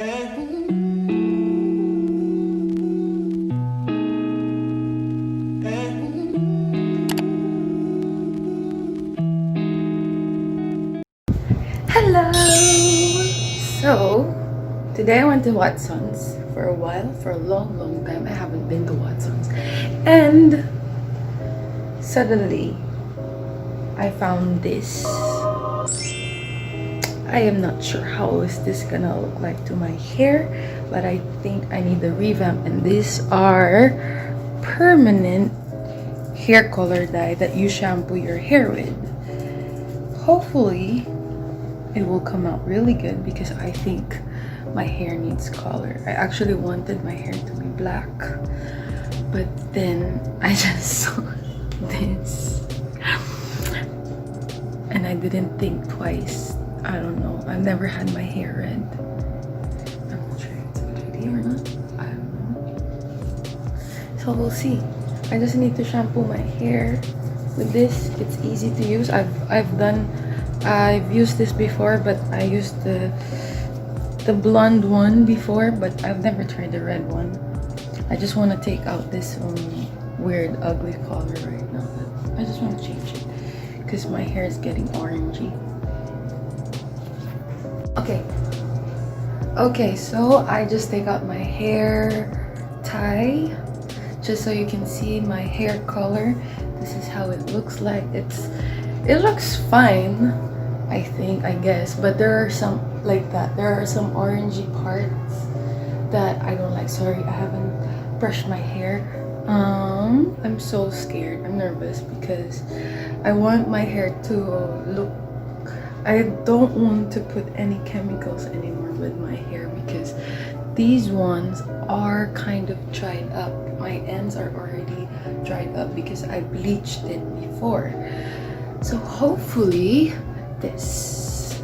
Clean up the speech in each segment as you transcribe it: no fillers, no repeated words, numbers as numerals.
Hello! So, today I went to Watson's for a while, for a long time. I haven't been to Watson's. And suddenly, I found this. I am not sure how is this gonna look like to my hair, but I think I need a revamp. And these are permanent hair color dye that you shampoo your hair with. Hopefully, it will come out really good because I think my hair needs color. I actually wanted my hair to be black, but then I just saw this and I didn't think twice. I don't know. I've never had my hair red. I'm not sure if it's a good idea or not. I don't know. So we'll see. I just need to shampoo my hair with this. It's easy to use. I've used this before, but I used the blonde one before, but I've never tried the red one. I just want to take out this weird ugly color right now, but I just want to change it because my hair is getting orangey. Okay, so I just take out my hair tie just so you can see my hair color. This is how it looks like. It looks fine, I guess, but there are some like that. There are some orangey parts that I don't like. Sorry, I haven't brushed my hair. I'm so scared. I'm nervous because I want my hair to look. I don't want to put any chemicals anymore with my hair because these ones are kind of dried up. My ends are already dried up because I bleached it before. So hopefully this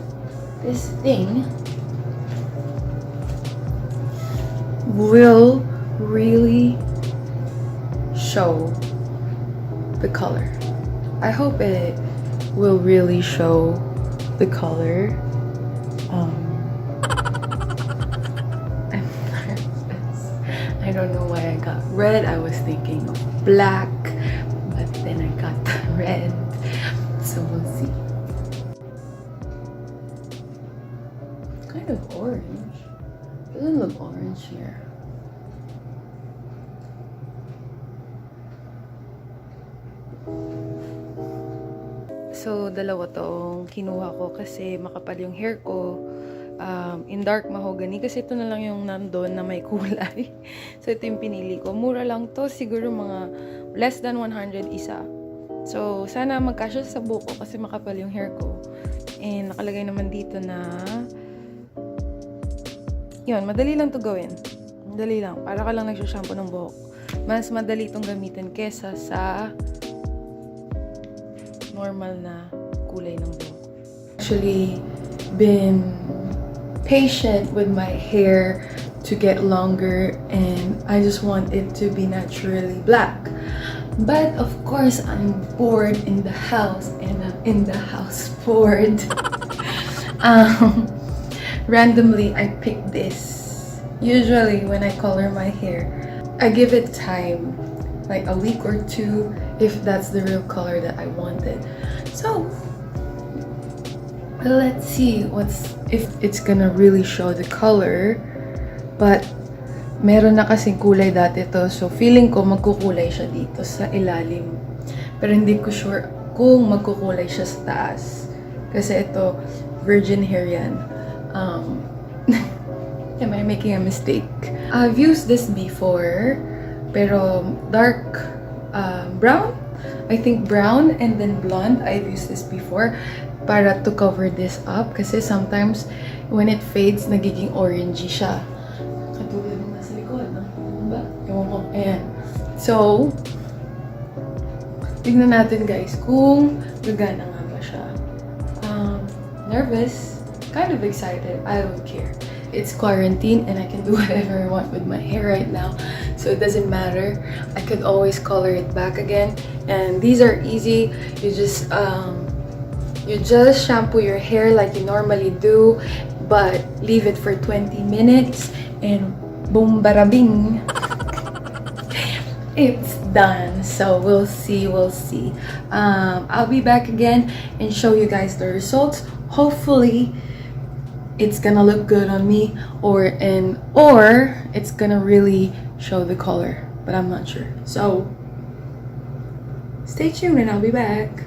thing will really show the color. I hope it will really show the color. I'm nervous. I don't know why I got red. I was thinking of black, but then I got the red. So we'll see. It's kind of orange. It doesn't look orange here. So, dalawa tong kinuha ko kasi makapal yung hair ko. In dark mahogany kasi ito na lang yung nandun na may kulay. So, ito yung pinili ko. Mura lang to. Siguro mga less than 100 isa. So, sana magkasya sa buko kasi makapal yung hair ko. And nakalagay naman dito na yun, madali lang to gawin. Madali lang. Para ka lang nagsashampoo ng buhok. Mas madali itong gamitin kesa sa normal na kulay ng buhok. Actually, been patient with my hair to get longer and I just want it to be naturally black. But of course, I'm bored in the house and I'm in the house bored. Randomly, I picked this. Usually, when I color my hair, I give it time, like a week or two, if that's the real color that I wanted. So, let's see if it's gonna really show the color. But meron na kasing kulay dati to, so feeling ko magkukulay siya dito sa ilalim. Pero hindi ko sure kung magkukulay siya sa taas. Kasi ito, virgin hair yan. Am I making a mistake? I've used this before, pero dark brown. I think brown and then blonde. I've used this before para to cover this up. Kasi sometimes when it fades, nagiging orangey siya. Katulad ng nasa likod, no? Diba? Ewan ko. Ayan. So, tignan natin guys kung gagana nga ba siya. Nervous. Kind of excited. I don't care. It's quarantine and I can do whatever I want with my hair right now, so it doesn't matter. I could always color it back again, and these are easy. You just shampoo your hair like you normally do, but leave it for 20 minutes and boom barabing, it's done. So we'll see. I'll be back again and show you guys the results. Hopefully it's gonna look good on me, or it's gonna really show the color, but I'm not sure. So stay tuned and I'll be back.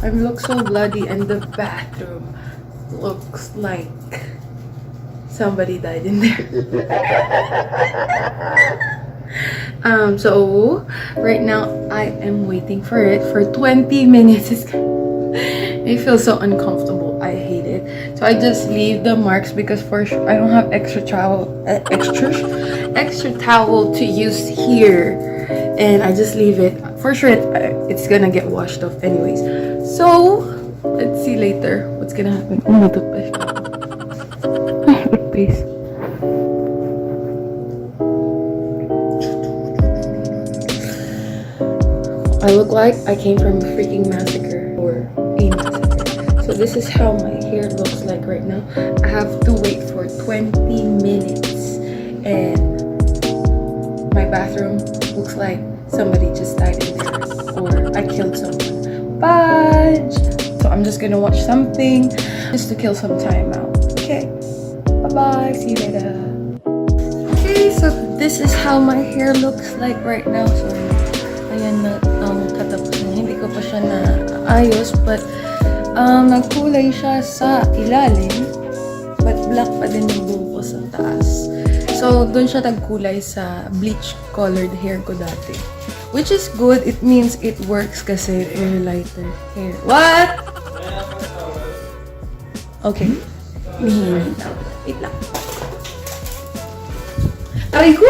I look so bloody and the bathroom looks like somebody died in there. So right now I am waiting for it for 20 minutes. It feels so uncomfortable. I hate it. So I just leave the marks because for sure I don't have extra towel to use here, and I just leave it. For sure it's gonna get washed off anyways. So let's see later what's gonna happen. Oh my toothpaste. Toothpaste. I look like I came from a freaking massacre or a massacre. So this is how my hair looks like right now. I have to wait for 20 minutes and my bathroom looks like somebody just died in there or I killed someone. Fudge! So I'm just gonna watch something just to kill some time out. Okay, bye-bye, see you later. Okay, so this is how my hair looks like right now. Sorry. Ayan na, katapos na. Hindi ko pa siya na ayos, but nagkulay siya sa ilalim, but black pa din yung buhok ko sa taas. So, doon siya nagkulay sa bleach colored hair ko dati. Which is good. It means it works kasi for lighter hair. What? Okay. Mihingi daw. Wait lang. Aray ko!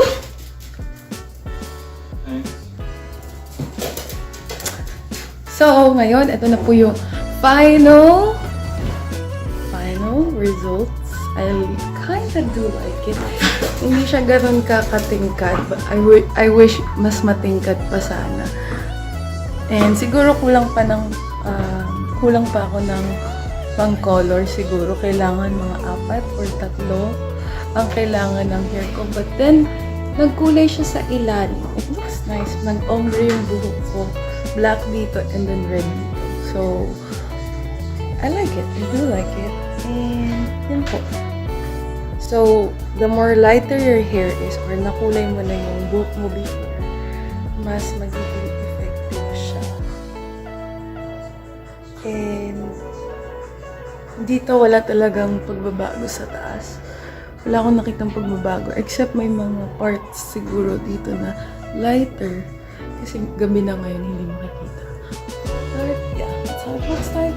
So, ngayon, ito na po yung final results. I kinda do like it. Hindi siya ganun kakatingkad, but I wish mas matingkad pa sana. And siguro kulang pa ako ng pang color. Siguro kailangan mga 4 or 3 ang kailangan ng hair ko. But then, nagkulay siya sa ilalim. It looks nice. Nag-ombre yung buhok ko. Black dito and then red dito. So, I like it. I do like it. And, yun po. So, the more lighter your hair is or nakulay mo na yung buhok mo before, mas magiging effective siya. And, dito wala talagang pagbabago sa taas. Wala akong nakitang pagbabago. Except may mga parts siguro dito na lighter. Kasi gabi na ngayon, hindi makikita. But yeah, that's how it looks like.